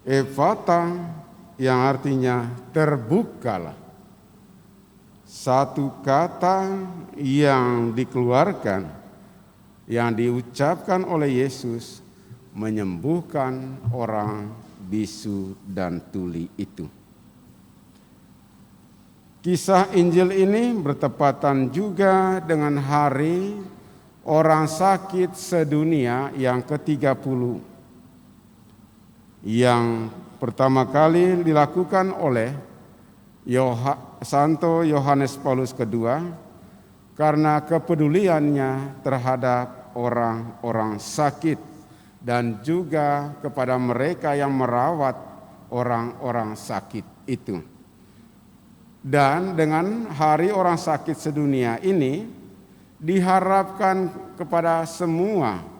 Efata yang artinya terbukalah. Satu kata yang dikeluarkan, yang diucapkan oleh Yesus menyembuhkan orang bisu dan tuli itu. Kisah Injil ini bertepatan juga dengan hari orang sakit sedunia yang ke-30 yang pertama kali dilakukan oleh Santo Yohanes Paulus II karena kepeduliannya terhadap orang-orang sakit dan juga kepada mereka yang merawat orang-orang sakit itu. Dan dengan hari orang sakit sedunia ini diharapkan kepada semua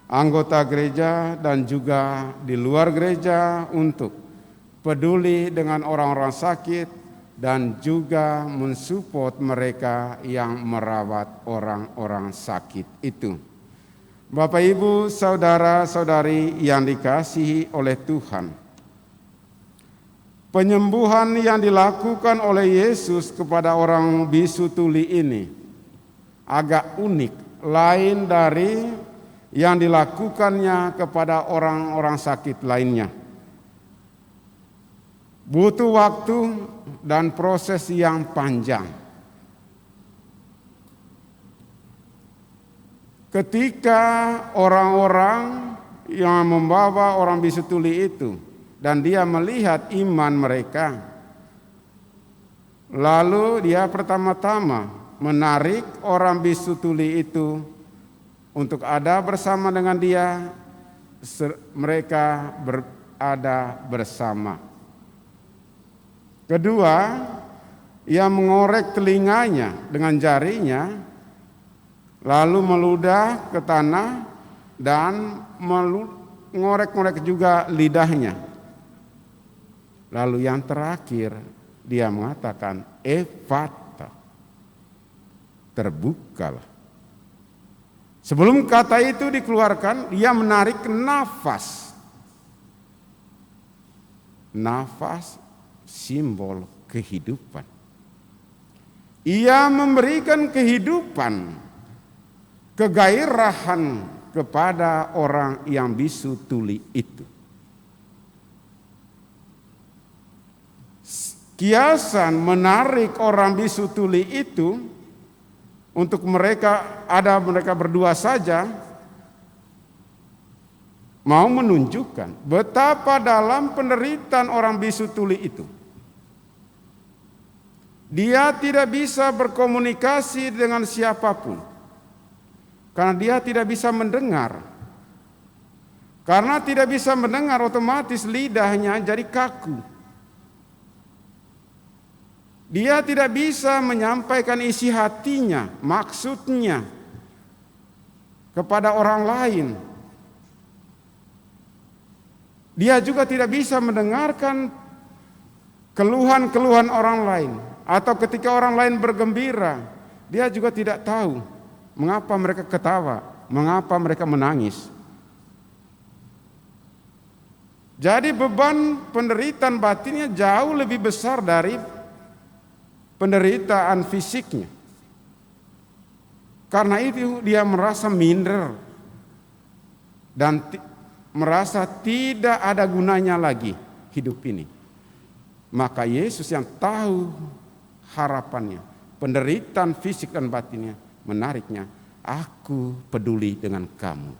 anggota gereja dan juga di luar gereja untuk peduli dengan orang-orang sakit dan juga mensupport mereka yang merawat orang-orang sakit itu. Bapak, Ibu, saudara-saudari yang dikasihi oleh Tuhan, penyembuhan yang dilakukan oleh Yesus kepada orang bisu tuli ini agak unik, lain dari yang dilakukannya kepada orang-orang sakit lainnya. Butuh waktu dan proses yang panjang. Ketika orang-orang yang membawa orang bisu tuli itu dan dia melihat iman mereka, lalu dia pertama-tama menarik orang bisu tuli itu untuk ada bersama dengan dia, mereka berada bersama. Kedua, ia mengorek telinganya dengan jarinya, lalu meludah ke tanah dan mengorek-ngorek juga lidahnya. Lalu yang terakhir, dia mengatakan, Efata, terbukalah. Sebelum kata itu dikeluarkan, dia menarik nafas. Nafas simbol kehidupan. Ia memberikan kehidupan, kegairahan kepada orang yang bisu tuli itu. Kiasan menarik orang bisu tuli itu untuk mereka berdua saja, mau menunjukkan betapa dalam penderitaan orang bisu tuli itu, dia tidak bisa berkomunikasi dengan siapapun karena dia tidak bisa mendengar. Karena tidak bisa mendengar, otomatis lidahnya jadi kaku. Dia tidak bisa menyampaikan isi hatinya, maksudnya kepada orang lain. Dia juga tidak bisa mendengarkan keluhan-keluhan orang lain. Atau ketika orang lain bergembira, dia juga tidak tahu mengapa mereka ketawa, mengapa mereka menangis. Jadi beban penderitaan batinnya jauh lebih besar dari penderitaan fisiknya. Karena itu dia merasa minder dan merasa tidak ada gunanya lagi hidup ini. Maka Yesus yang tahu harapannya, penderitaan fisik dan batinnya, menariknya, aku peduli dengan kamu.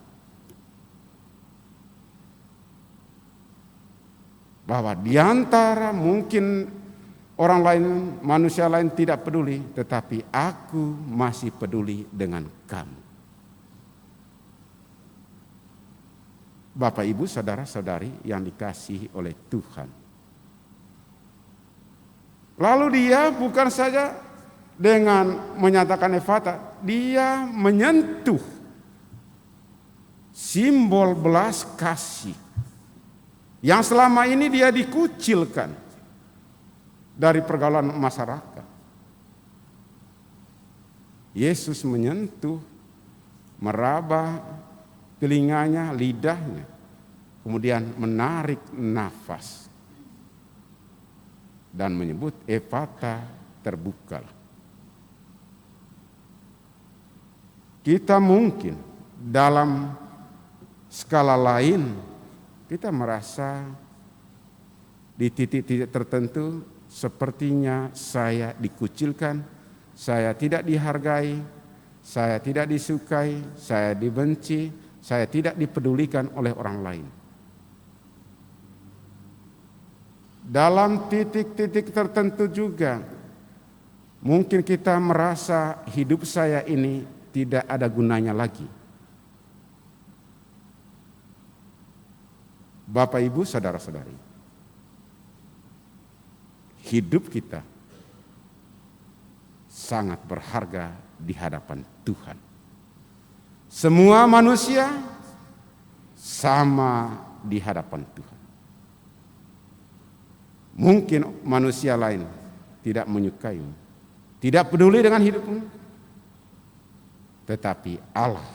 Bahwa diantara mungkin orang lain, manusia lain tidak peduli, tetapi aku masih peduli dengan kamu. Bapak, Ibu, saudara-saudari yang dikasihi oleh Tuhan. Lalu dia bukan saja dengan menyatakan Efata, dia menyentuh simbol belas kasih yang selama ini dia dikucilkan dari pergaulan masyarakat. Yesus menyentuh, meraba telinganya, lidahnya, kemudian menarik nafas dan menyebut Efata, terbukalah. Kita mungkin dalam skala lain kita merasa di titik-titik tertentu sepertinya saya dikucilkan, saya tidak dihargai, saya tidak disukai, saya dibenci, saya tidak dipedulikan oleh orang lain. Dalam titik-titik tertentu juga mungkin kita merasa hidup saya ini tidak ada gunanya lagi. Bapak, Ibu, saudara-saudari, hidup kita sangat berharga di hadapan Tuhan. Semua manusia sama di hadapan Tuhan. Mungkin manusia lain tidak menyukaimu, tidak peduli dengan hidupmu, tetapi Allah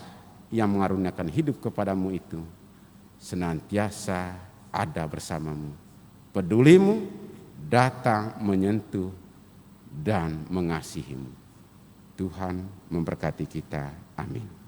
yang mengaruniakan hidup kepadamu itu senantiasa ada bersamamu. Pedulimu datang menyentuh dan mengasihimu. Tuhan memberkati kita. Amin.